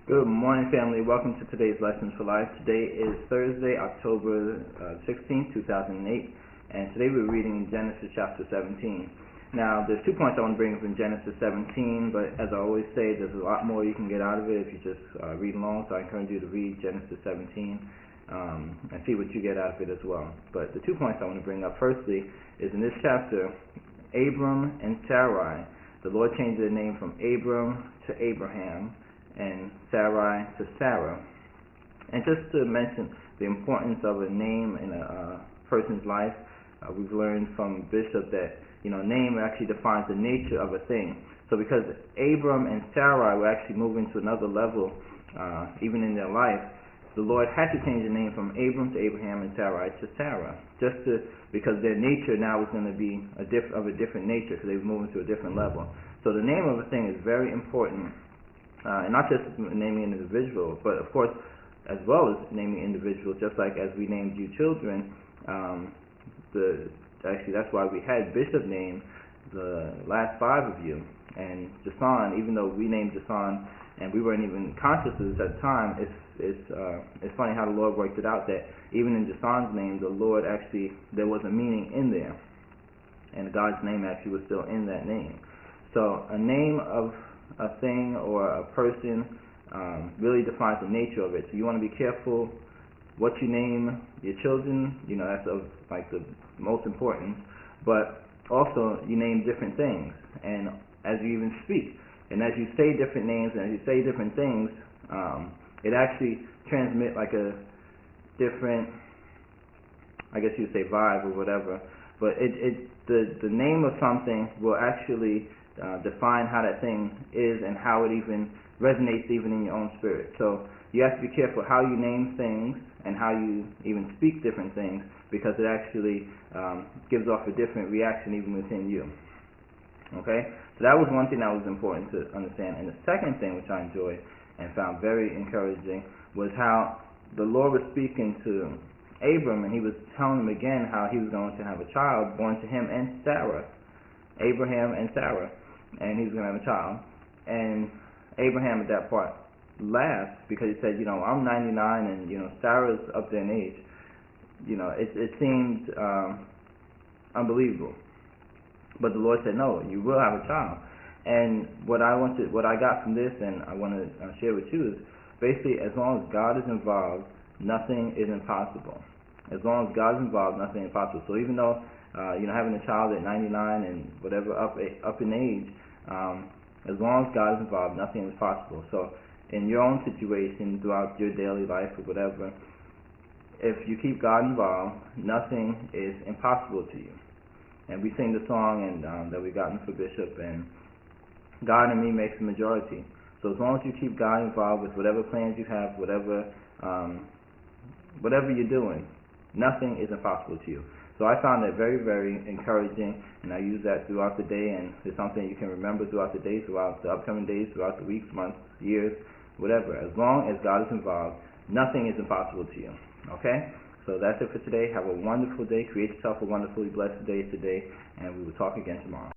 Good morning, family. Welcome to today's Lessons for Life. Today is Thursday, October 16, 2008, and today we're reading Genesis chapter 17. Now, there's 2 points I want to bring up in Genesis 17, but as I always say, there's a lot more you can get out of it if you just read along, so I encourage you to read Genesis 17 and see what you get out of it as well. But the 2 points I want to bring up, firstly, is in this chapter, Abram and Sarai. The Lord changed their name from Abram to Abraham, and Sarai to Sarah. And just to mention the importance of a name in a person's life, we've learned from Bishop that name actually defines the nature of a thing. So because Abram and Sarai were actually moving to another level, even in their life, the Lord had to change the name from Abram to Abraham and Sarai to Sarah, because their nature now was going to be of a different nature, because they were moving to a different level. So the name of a thing is very important. And not just naming an individual, but of course, as well as naming individuals, just like as we named you children. Actually, that's why we had Bishop name the last 5 of you. And Jason, even though we named Jason and we weren't even conscious of this at the time, it's funny how the Lord worked it out that even in Jason's name, the Lord actually, there was a meaning in there. And God's name actually was still in that name. So a name of a thing or a person really defines the nature of it. So you want to be careful what you name your children. That's of the most important. But also you name different things, and as you even speak, and as you say different names and as you say different things, it actually transmit a different, I guess you'd say, vibe or whatever. But the name of something will actually define how that thing is and how it even resonates even in your own spirit. So you have to be careful how you name things and how you even speak different things, because it actually gives off a different reaction even within you. Okay? So that was one thing that was important to understand. And the second thing, which I enjoyed and found very encouraging, was how the Lord was speaking to Abram, and he was telling him again how he was going to have a child born to him and Sarah, Abraham and Sarah. And he was going to have a child. And Abraham at that part laughed, because he said, I'm 99 and, Sarah's up there in age. It seemed unbelievable. But the Lord said, no, you will have a child. And what I got from this, and I want to share with you, is basically as long as God is involved, nothing is impossible. As long as God is involved, nothing is impossible. So even though having a child at 99 and whatever up in age, as long as God is involved, nothing is possible. So in your own situation, throughout your daily life or whatever, if you keep God involved, nothing is impossible to you. And we sing the song that we gotten for Bishop, and God and me makes the majority. So as long as you keep God involved with whatever plans you have, whatever you're doing, nothing is impossible to you. So I found that very, very encouraging, and I use that throughout the day, and it's something you can remember throughout the day, throughout the upcoming days, throughout the weeks, months, years, whatever. As long as God is involved, nothing is impossible to you. Okay? So that's it for today. Have a wonderful day. Create yourself a wonderfully blessed day today, and we will talk again tomorrow.